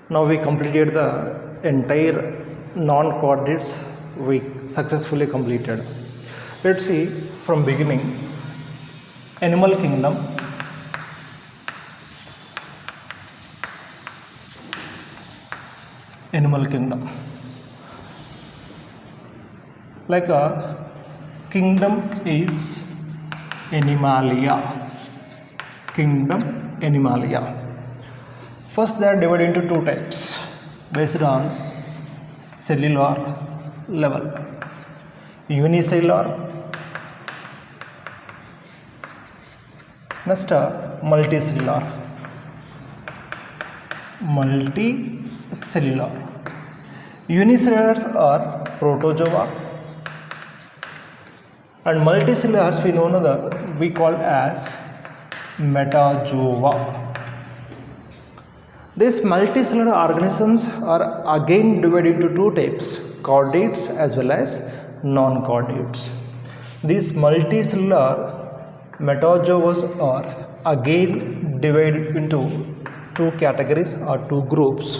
Now we completed the entire non-coordinates. We successfully completed. Let's see from beginning. Animal kingdom. Animal kingdom. Like a kingdom is Animalia. Kingdom Animalia. First, they are divided into two types based on cellular level: unicellular, next multicellular. Multicellular. Unicellulars are protozoa, and multicellulars we call as metazoa. These multicellular organisms are again divided into two types: chordates as well as non-chordates. These multicellular metazoas are again divided into two categories or two groups.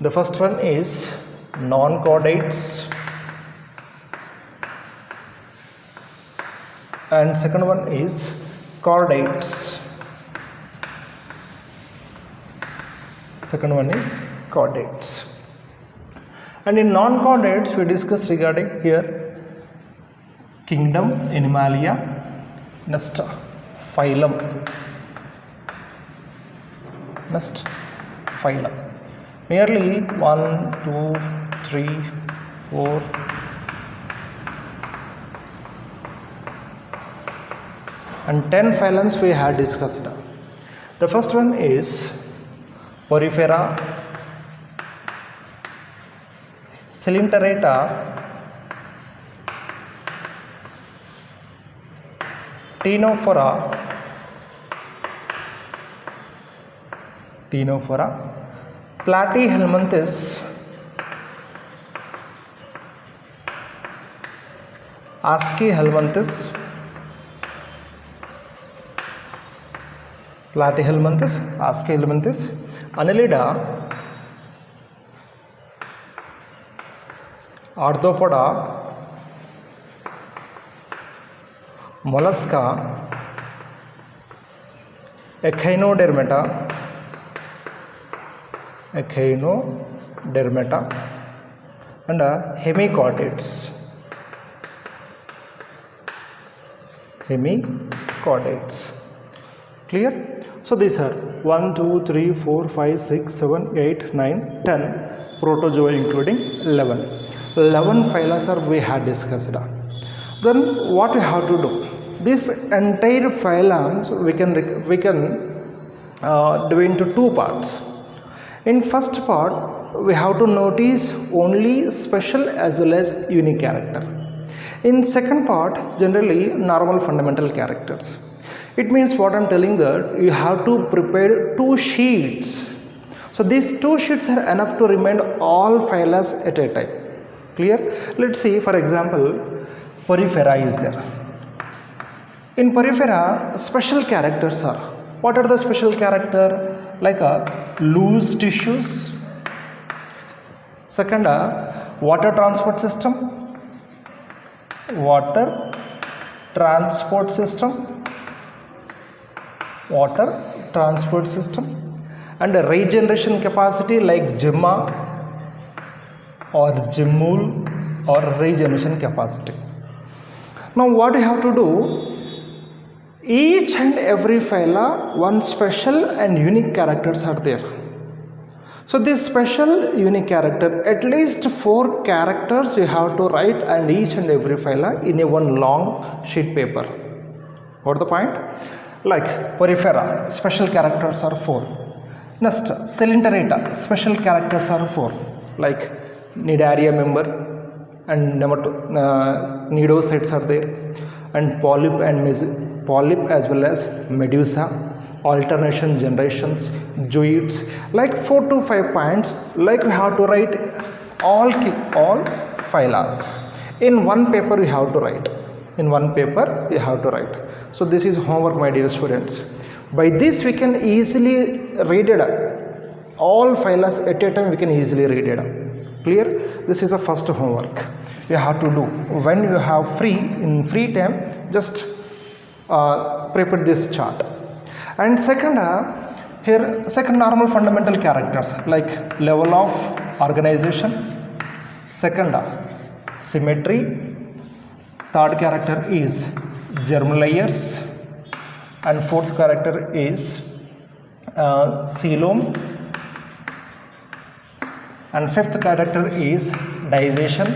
The first one is non-chordates and second one is chordates. Second one is chordates. And in non-chordates we discussed regarding here kingdom Animalia, next phylum, next phylum. Nearly 1, 2, 3, 4, and 10 phylums we had discussed. The first one is Porifera, Coelenterata, Ctenophora, Platyhelminthes, Aschelminthes, Annelida, Arthropoda, Mollusca, Echinodermata, and hemichordates. Clear? So these are 1, 2, 3, 4, 5, 6, 7, 8, 9, 10 protozoa including 11. 11 phyla we had discussed. Then what we have to do? This entire phylums we can divide into two parts. In first part we have to notice only special as well as unique character. In second part generally normal fundamental characters. It means what I am telling that you have to prepare two sheets. So these two sheets are enough to remind all phyla at a time. Clear? Let's see, for example, Porifera is there. In Porifera, special characters are. What are the special character? Like loose tissues. Second, water transport system. Water transport system. And regeneration capacity like gemma or gemmule or regeneration capacity. Now what you have to do, each and every phyla one special and unique characters are there. So this special unique character, at least 4 characters you have to write and each and every phyla in a one long sheet paper. Got the point? Like Porifera, special characters are 4. Next, Coelenterata, special characters are 4. Like Cnidaria member and cnidocytes are there, and polyp as well as medusa, alternation generations, zooids, like 4 to 5 points. Like we have to write all phylas in one paper. We have to write in one paper. You have to write. So this is homework, my dear students. By this we can easily read it all phyla at a time we can easily read it. Clear? This is the first homework you have to do. When you have free time, just prepare this chart. And second, here second normal fundamental characters like level of organization, second symmetry, third character is germ layers, and fourth character is coelom, and fifth character is digestion,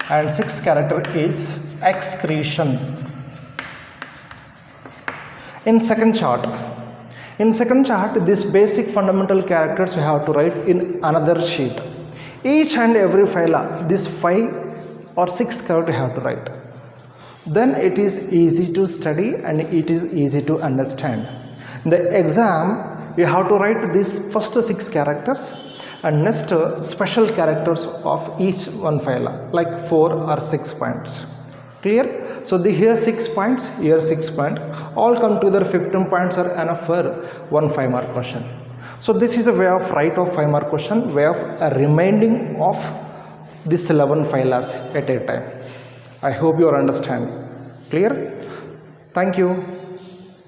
and sixth character is excretion. In second chart, these basic fundamental characters we have to write in another sheet. Each and every phyla, this 5 or 6 characters you have to write. Then it is easy to study and it is easy to understand. In the exam, you have to write these first 6 characters and next special characters of each one phyla, like 4 or 6 points. Clear? So here 6 points, here 6 points, all come together 15 points are enough for one 5-mark question. So this is a way of write of 5-mark question, way of reminding of this 11 phylas at a time. I hope you are understanding. Clear? Thank you.